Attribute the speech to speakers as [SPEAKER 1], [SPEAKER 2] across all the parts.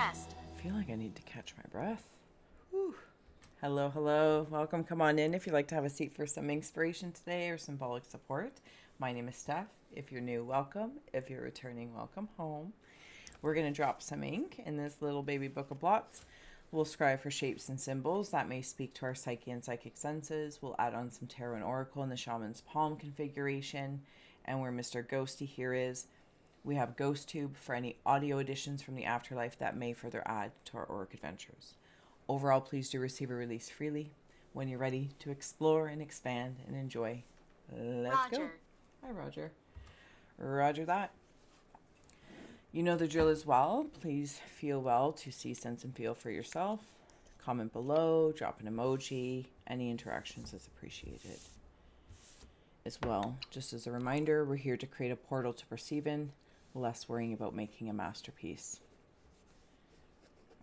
[SPEAKER 1] pressed.
[SPEAKER 2] I feel like I need to catch my breath. Whew. Hello, hello. Welcome. Come on in if you'd like to have a seat for some inspiration today or symbolic support. My name is Steph. If you're new, welcome. If you're returning, welcome home. We're going to drop some ink in this little baby book of blots. We'll scry for shapes and symbols that may speak to our psyche and psychic senses. We'll add on some tarot and oracle in the shaman's palm configuration. And where Mr. Ghosty here is, we have Ghost Tube for any audio additions from the afterlife that may further add to our auric adventures. Overall, please do receive or release freely. When you're ready to explore and expand and enjoy, let's go. Hi, Roger. Roger that. You know the drill as well. Please feel well to see, sense, and feel for yourself. Comment below, drop an emoji. Any interactions is appreciated. As well, just as a reminder, we're here to create a portal to perceive in, less worrying about making a masterpiece.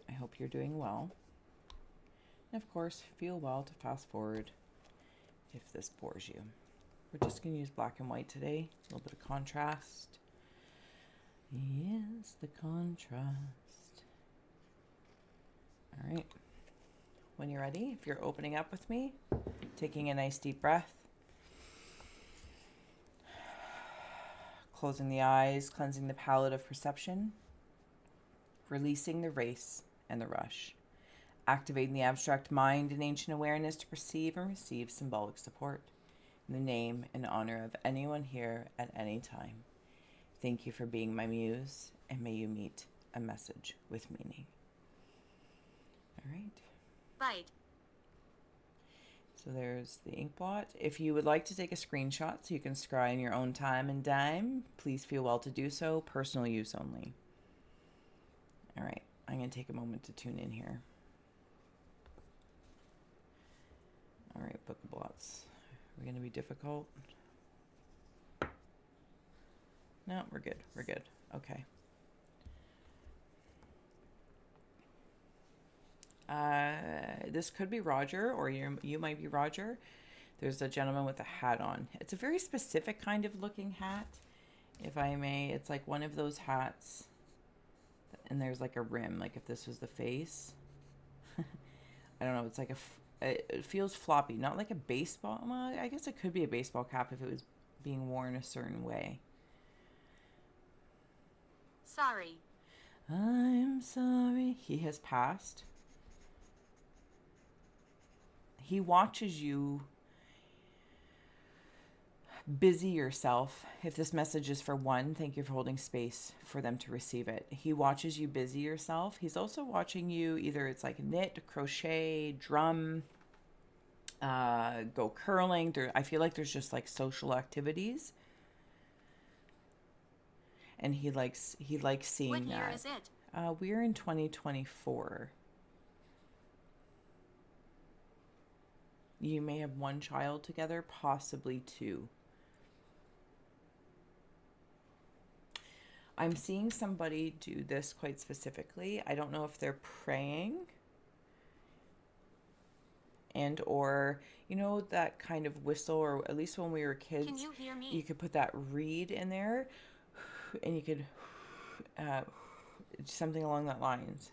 [SPEAKER 2] I hope you're doing well. And of course, feel well to fast forward if this bores you. We're just going to use black and white today, a little bit of contrast. Yes, the contrast. All right. When you're ready, if you're opening up with me, taking a nice deep breath, closing the eyes, cleansing the palette of perception, releasing the race and the rush, activating the abstract mind and ancient awareness to perceive and receive symbolic support. In the name and honor of anyone here at any time, thank you for being my muse, and may you meet a message with meaning. All right.
[SPEAKER 1] Bite.
[SPEAKER 2] So there's the Inkblot. If you would like to take a screenshot so you can scry in your own time and dime, please feel well to do so. Personal use only. All right. I'm going to take a moment to tune in here. All right, book of blots. Are we going to be difficult? No, we're good. We're good. Okay. This could be Roger, or you might be Roger. There's a gentleman with a hat on. It's a very specific kind of looking hat, if I may. It's like one of those hats, and there's like a rim, like if this was the face. I don't know. It's like it feels floppy, not like a baseball. Well, I guess it could be a baseball cap if it was being worn a certain way.
[SPEAKER 1] Sorry.
[SPEAKER 2] I'm sorry. He has passed. He watches you busy yourself. If this message is for one, thank you for holding space for them to receive it. He watches you busy yourself. He's also watching you, either it's like knit, crochet, drum, go curling. I feel like there's just like social activities. And he likes seeing that.
[SPEAKER 1] What year is it?
[SPEAKER 2] We're in 2024. You may have one child together, possibly two. I'm seeing somebody do this quite specifically. I don't know if they're praying and or, you know, that kind of whistle, or at least when we were kids,
[SPEAKER 1] Can you hear me?
[SPEAKER 2] You could put that reed in there and you could something along that lines.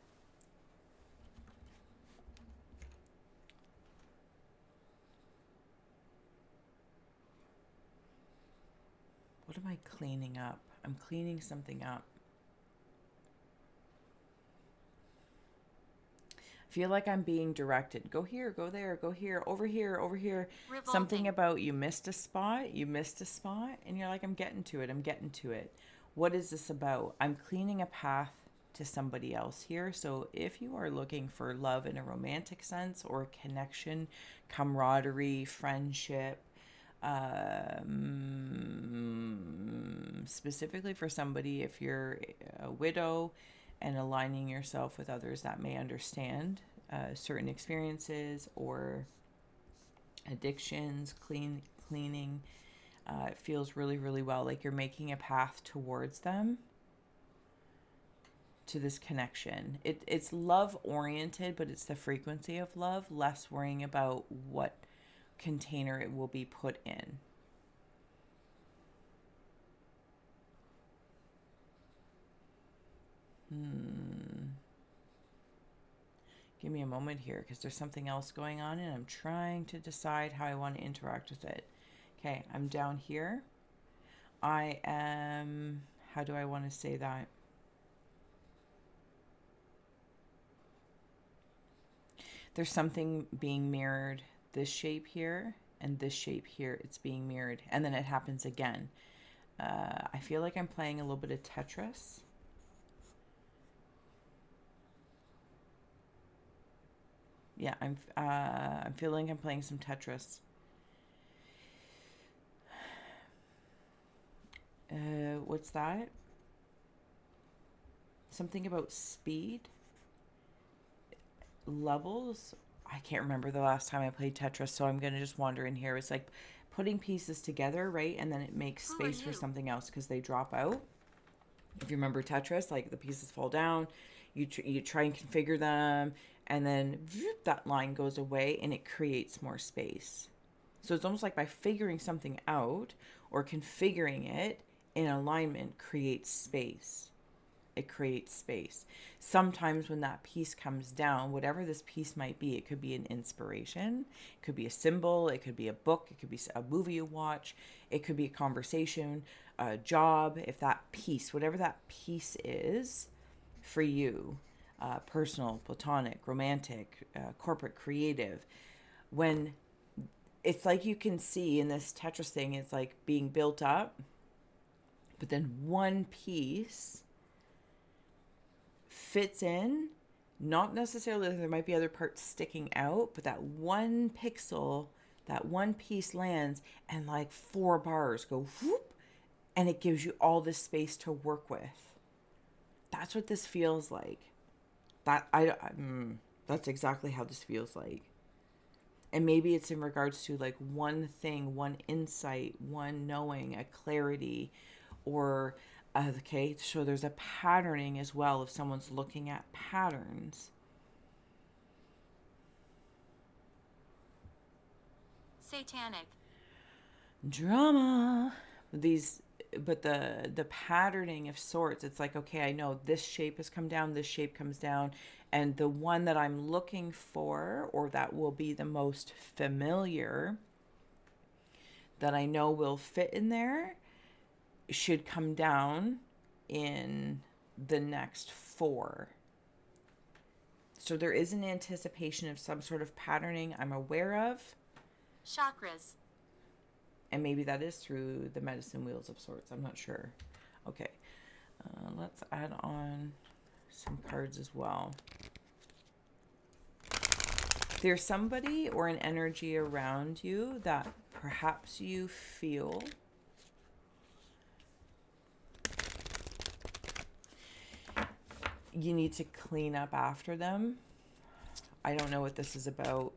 [SPEAKER 2] What am I cleaning up? I'm cleaning something up. I feel like I'm being directed. Go here, go there, go here, over here, over here.
[SPEAKER 1] Revolting.
[SPEAKER 2] Something about you missed a spot, and you're like, I'm getting to it, I'm getting to it. What is this about? I'm cleaning a path to somebody else here. So if you are looking for love in a romantic sense, or connection, camaraderie, friendship, specifically for somebody, if you're a widow and aligning yourself with others that may understand certain experiences or addictions, cleaning, it feels really, really well, like you're making a path towards them, to this connection. It's love oriented, but it's the frequency of love, less worrying about what container it will be put in. Give me a moment here because there's something else going on and I'm trying to decide how I want to interact with it. Okay, I'm down here. I am, how do I want to say that? There's something being mirrored, this shape here and this shape here, it's being mirrored. And then it happens again. I feel like I'm playing a little bit of Tetris. Yeah, I'm feeling I'm playing some Tetris. What's that? Something about speed, levels. I can't remember the last time I played Tetris, so I'm gonna just wander in here. It's like putting pieces together, right? And then it makes space for something else because they drop out. If you remember Tetris, like the pieces fall down, you try and configure them, and then that line goes away and it creates more space. So it's almost like by figuring something out or configuring it in alignment creates space. It creates space. Sometimes when that piece comes down, whatever this piece might be, it could be an inspiration, it could be a symbol, it could be a book, it could be a movie you watch, it could be a conversation, a job. If that piece, whatever that piece is for you, personal, platonic, romantic, corporate, creative, when it's like you can see in this Tetris thing, it's like being built up, but then one piece fits in, not necessarily, there might be other parts sticking out, but that one pixel, that one piece lands and like 4 bars go whoop, and it gives you all this space to work with. That's what this feels like. That's exactly how this feels like. And maybe it's in regards to like one thing, one insight, one knowing, a clarity, or okay, so there's a patterning as well if someone's looking at patterns.
[SPEAKER 1] Satanic.
[SPEAKER 2] Drama. But the patterning of sorts, it's like, okay, I know this shape has come down, this shape comes down, and the one that I'm looking for, or that will be the most familiar, that I know will fit in there, should come down in the next 4. So there is an anticipation of some sort of patterning I'm aware of.
[SPEAKER 1] Chakras.
[SPEAKER 2] And maybe that is through the medicine wheels of sorts. I'm not sure. Okay. Let's add on some cards as well. There's somebody or an energy around you that perhaps you feel you need to clean up after them. I don't know what this is about.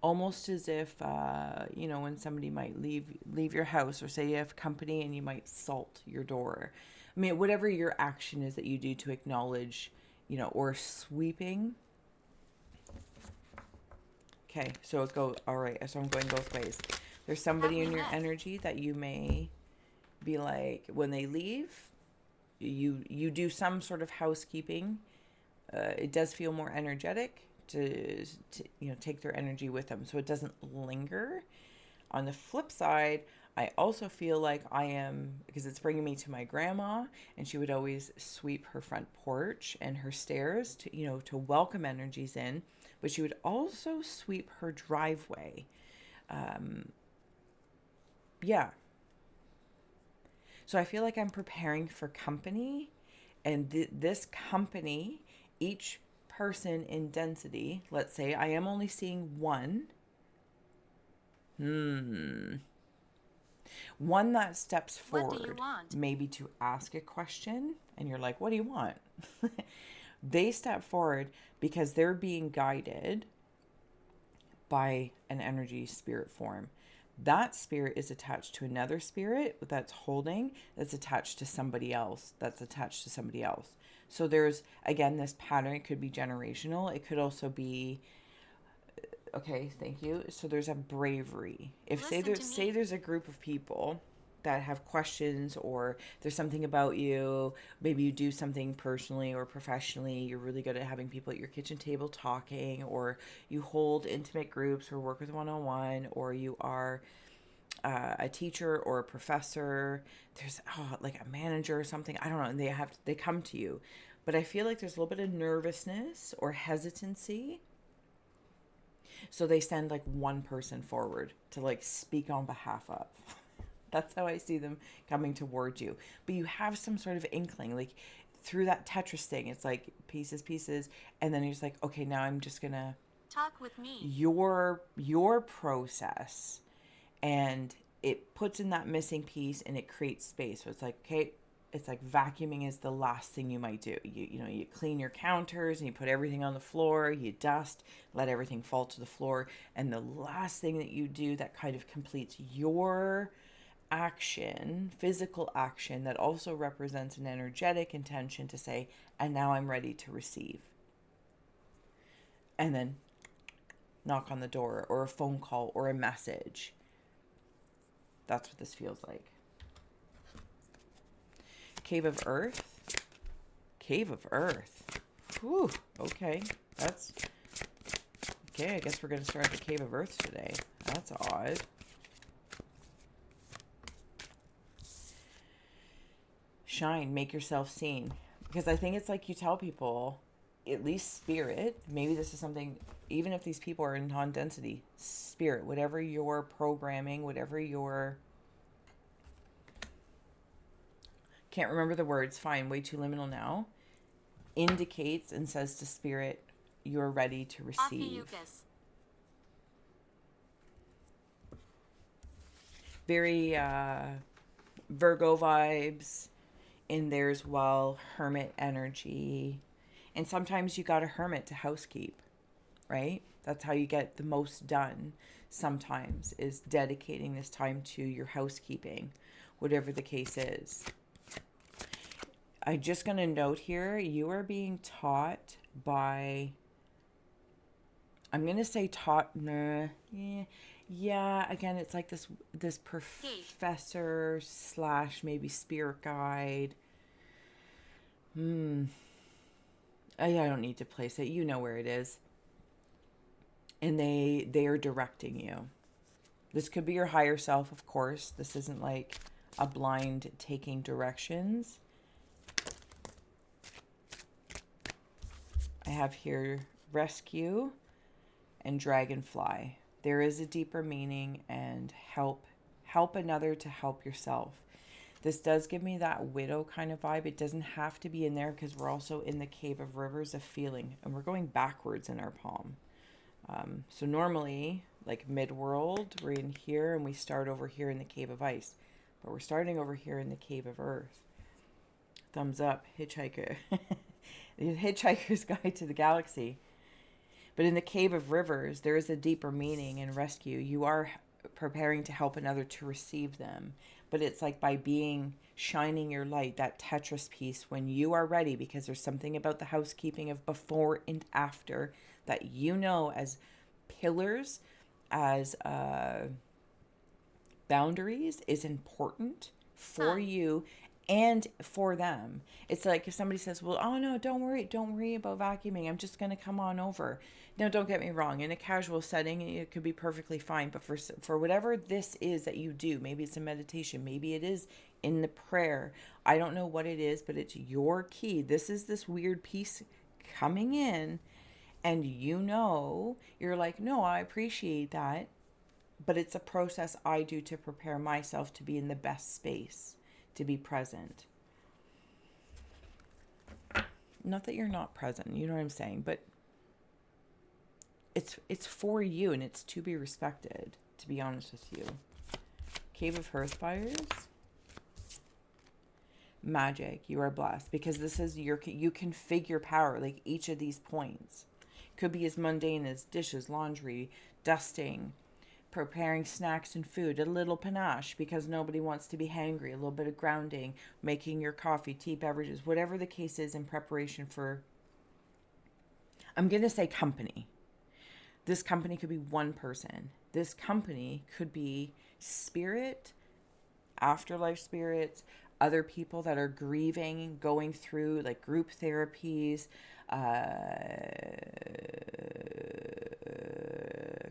[SPEAKER 2] Almost as if, when somebody might leave your house, or say you have company and you might salt your door. I mean, whatever your action is that you do to acknowledge, or sweeping. Okay, so it goes, all right, so I'm going both ways. There's somebody in your energy that you may be like, when they leave, you do some sort of housekeeping. It does feel more energetic to take their energy with them, so it doesn't linger. On the flip side, I also feel like I am, because it's bringing me to my grandma, and she would always sweep her front porch and her stairs to welcome energies in, but she would also sweep her driveway. Yeah. So I feel like I'm preparing for company, and this company, each person in density, let's say I am only seeing one. One that steps forward, maybe to ask a question, and you're like, what do you want? They step forward because they're being guided by an energy spirit form. That spirit is attached to another spirit that's attached to somebody else, So there's, again, this pattern. It could be generational. It could also be, okay, thank you. So there's a bravery. If say there's a group of people that have questions, or there's something about you. Maybe you do something personally or professionally. You're really good at having people at your kitchen table talking, or you hold intimate groups or work with one-on-one, or you are a teacher or a professor. There's like a manager or something. I don't know. And they come to you, but I feel like there's a little bit of nervousness or hesitancy. So they send like one person forward to like speak on behalf of. That's how I see them coming towards you. But you have some sort of inkling, like through that Tetris thing. It's like pieces, and then you're just like, okay, now I'm just gonna
[SPEAKER 1] Talk with me.
[SPEAKER 2] your process, and it puts in that missing piece and it creates space. So it's like, okay, it's like vacuuming is the last thing you might do. You clean your counters and you put everything on the floor, you dust, let everything fall to the floor, and the last thing that you do that kind of completes your action, physical action, that also represents an energetic intention to say, and now I'm ready to receive. And then knock on the door or a phone call or a message. That's what this feels like. Cave of Earth. Cave of Earth. Whew, okay. That's... Okay, I guess we're going to start the Cave of Earth today. That's odd. Shine, make yourself seen. Because I think it's like you tell people, at least spirit, maybe this is something, even if these people are in non-density, spirit, whatever your programming, whatever your... Can't remember the words, fine, way too liminal now, indicates and says to spirit, you're ready to receive. Very Virgo vibes in there as well, hermit energy. And sometimes you got a hermit to housekeep, right? That's how you get the most done sometimes, is dedicating this time to your housekeeping, whatever the case is. I'm just going to note here, you are being taught by, I'm going to say taught, yeah, again, it's like this professor / maybe spirit guide. I don't need to place it. You know where it is. And they are directing you. This could be your higher self, of course. This isn't like a blind taking directions. I have here rescue and dragonfly. There is a deeper meaning, and help another to help yourself. This does give me that widow kind of vibe. It doesn't have to be in there because we're also in the Cave of Rivers of Feeling, and we're going backwards in our palm. So normally, like mid-world, we're in here and we start over here in the Cave of Ice. But we're starting over here in the Cave of Earth. Thumbs up, Hitchhiker. The Hitchhiker's Guide to the Galaxy. But in the Cave of Rivers, there is a deeper meaning in rescue. You are preparing to help another to receive them. But it's like by shining your light, that Tetris piece, when you are ready, because there's something about the housekeeping of before and after that you know as pillars, as boundaries is important for you and for them. It's like if somebody says, well, oh no, don't worry about vacuuming, I'm just going to come on over. Now, don't get me wrong, in a casual setting it could be perfectly fine, but for whatever this is that you do, maybe it's a meditation, maybe it is in the prayer, I don't know what it is, but it's your key. This is this weird piece coming in, and you're like, no, I appreciate that, but it's a process I do to prepare myself to be in the best space, to be present. Not that you're not present, you know what I'm saying, but it's for you, and it's to be respected, to be honest with you. Cave of Hearthfires. Magic, you are blessed, because this is you configure power, like each of these points. Could be as mundane as dishes, laundry, dusting, preparing snacks and food, a little panache because nobody wants to be hangry, a little bit of grounding, making your coffee, tea, beverages, whatever the case is in preparation for, I'm going to say company. This company could be one person. This company could be spirit afterlife spirits, other people that are grieving, going through like group therapies,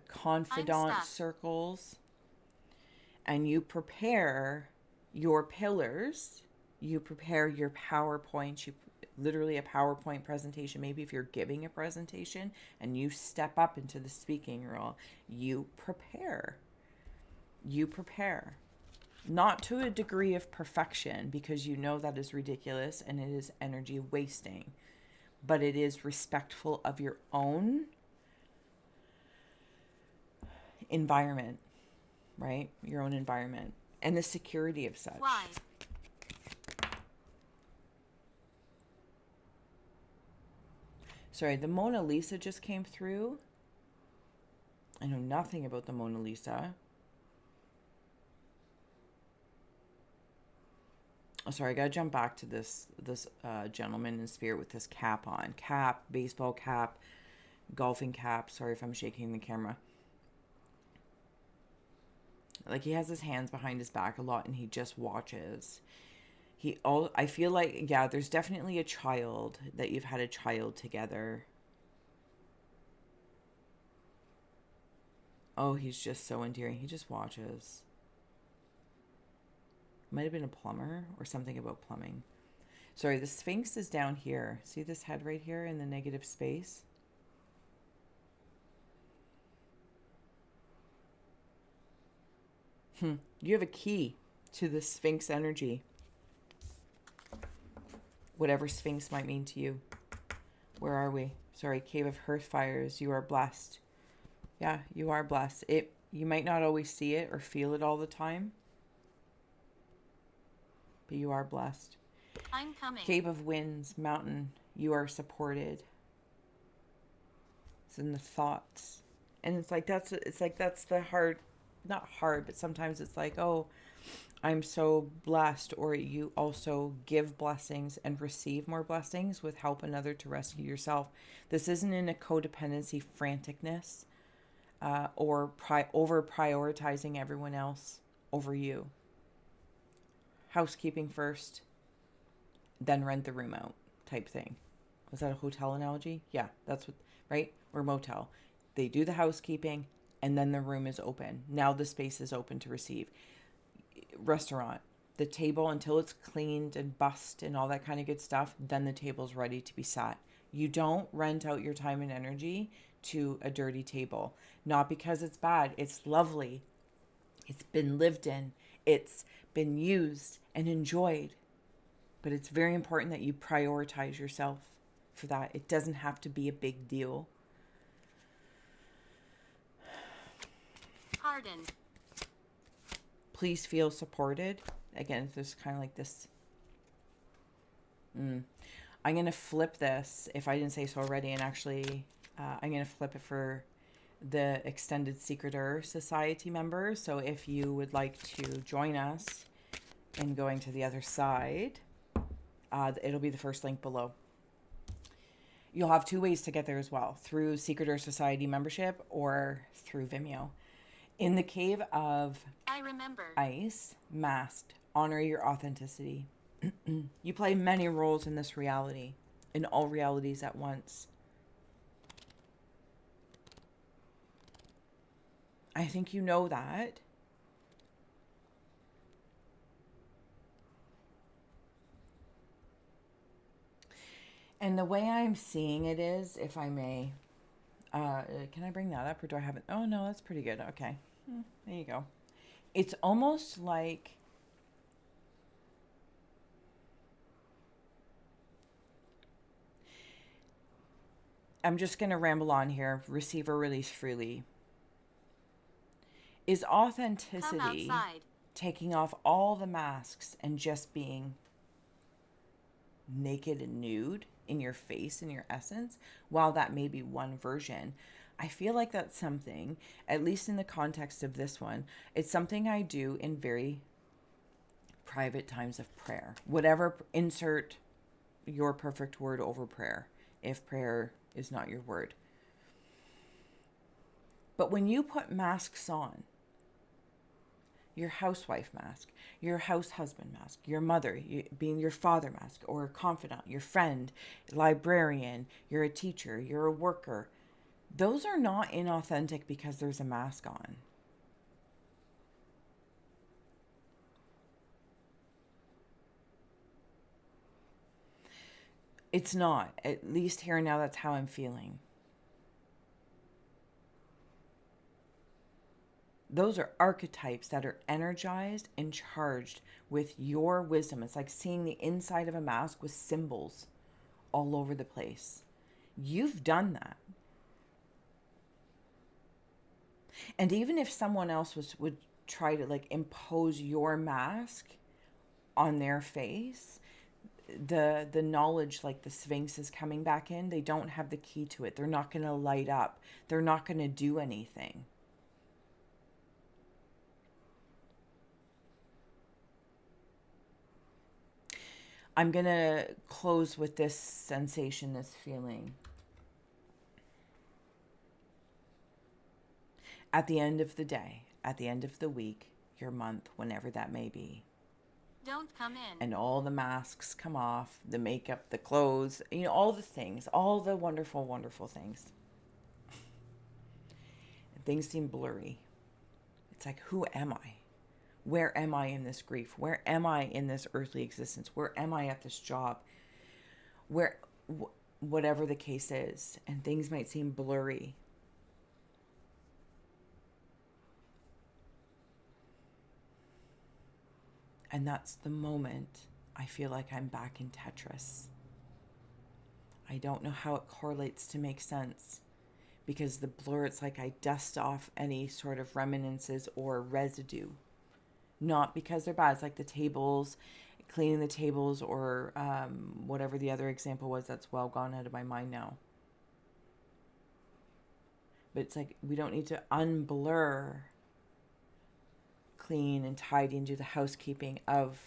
[SPEAKER 2] confidant circles, and you prepare your pillars, you prepare your PowerPoint, you literally a PowerPoint presentation. Maybe if you're giving a presentation and you step up into the speaking role, you prepare. You prepare. Not to a degree of perfection, because you know that is ridiculous and it is energy wasting, but it is respectful of your own environment, right? Your own environment and the security of such.
[SPEAKER 1] Why?
[SPEAKER 2] Sorry, the Mona Lisa just came through. I know nothing about the Mona Lisa. Oh, sorry, I gotta jump back to this gentleman in spirit with this cap on. Cap, baseball cap, golfing cap. Sorry if I'm shaking the camera. Like, he has his hands behind his back a lot and he just watches. I feel like, yeah, there's definitely a child, that you've had a child together. Oh, he's just so endearing. He just watches. Might have been a plumber or something about plumbing. Sorry, the Sphinx is down here. See this head right here in the negative space? You have a key to the Sphinx energy. Whatever Sphinx might mean to you. Where are we? Sorry, Cave of Hearth Fires. You are blessed. Yeah, you are blessed. You might not always see it or feel it all the time, but you are blessed.
[SPEAKER 1] I'm coming.
[SPEAKER 2] Cave of Winds, Mountain. You are supported. It's in the thoughts. And it's like that's the hard, not hard, but sometimes it's like, oh, I'm so blessed, or you also give blessings and receive more blessings with help another to rescue yourself. This isn't in a codependency franticness or over prioritizing everyone else over you. Housekeeping first, then rent the room out type thing. Was that a hotel analogy? Yeah, that's what, right? Or motel. They do the housekeeping and then the room is open. Now the space is open to receive. Restaurant, the table until it's cleaned and bussed and all that kind of good stuff, then the table's ready to be sat. You don't rent out your time and energy to a dirty table. Not because it's bad. It's lovely. It's been lived in. It's been used and enjoyed. But it's very important that you prioritize yourself for that. It doesn't have to be a big deal.
[SPEAKER 1] Pardon.
[SPEAKER 2] Please feel supported. Again, there's kind of like this. I'm going to flip this, if I didn't say so already, and actually I'm going to flip it for the Extended Secreter Society members. So if you would like to join us in going to the other side, it'll be the first link below. You'll have two ways to get there as well, through Secreter Society membership or through Vimeo. In the Cave of Ice, Masked, honor your authenticity. You play many roles in this reality, in all realities at once. I think you know that. And the way I'm seeing it is, if I may, can I bring that up or do I have it? Oh, no, that's pretty good. Okay. There you go. It's almost like I'm just going to ramble on here. Receive or release freely. Is authenticity taking off all the masks and just being naked and nude in your face, in your essence? While that may be one version, I feel like that's something, at least in the context of this one, it's something I do in very private times of prayer. Whatever, insert your perfect word over prayer, if prayer is not your word. But when you put masks on, your housewife mask, your house husband mask, your mother being your father mask, or a confidant, your friend, librarian, you're a teacher, you're a worker. Those are not inauthentic because there's a mask on. It's not. At least here and now, that's how I'm feeling. Those are archetypes that are energized and charged with your wisdom. It's like seeing the inside of a mask with symbols all over the place. You've done that. And even if someone else would try to like impose your mask on their face, the knowledge, like the Sphinx is coming back in, they don't have the key to it. They're not going to light up. They're not going to do anything. I'm going to close with this sensation, this feeling. At the end of the day, at the end of the week, your month, whenever that may be,
[SPEAKER 1] Don't come in.
[SPEAKER 2] and all the masks come off, the makeup, the clothes, all the things, all the wonderful, wonderful things. And things seem blurry. It's like, who am I? Where am I in this grief? Where am I in this earthly existence? Where am I at this job? Whatever the case is, and things might seem blurry. And that's the moment I feel like I'm back in Tetris. I don't know how it correlates to make sense, because the blur, it's like I dust off any sort of reminiscences or residue. Not because they're bad. It's like the tables, cleaning the tables, or whatever the other example was that's well gone out of my mind now. But it's like we don't need to unblur, clean and tidy and do the housekeeping of,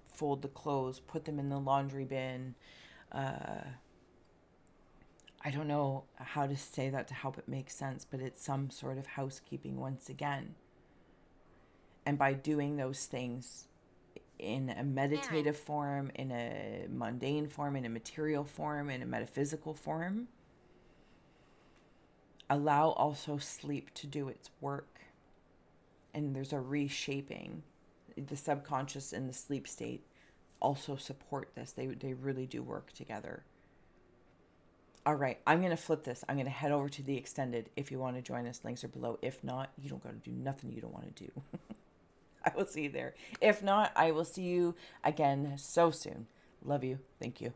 [SPEAKER 2] fold the clothes, put them in the laundry bin. I don't know how to say that to help it make sense, but it's some sort of housekeeping once again. And by doing those things in a meditative form, in a mundane form, in a material form, in a metaphysical form, allow also sleep to do its work. And there's a reshaping. The subconscious and the sleep state also support this. They really do work together. All right, I'm going to flip this. I'm going to head over to the extended. If you want to join us, links are below. If not, you don't got to do nothing you don't want to do. I will see you there. If not, I will see you again so soon. Love you. Thank you.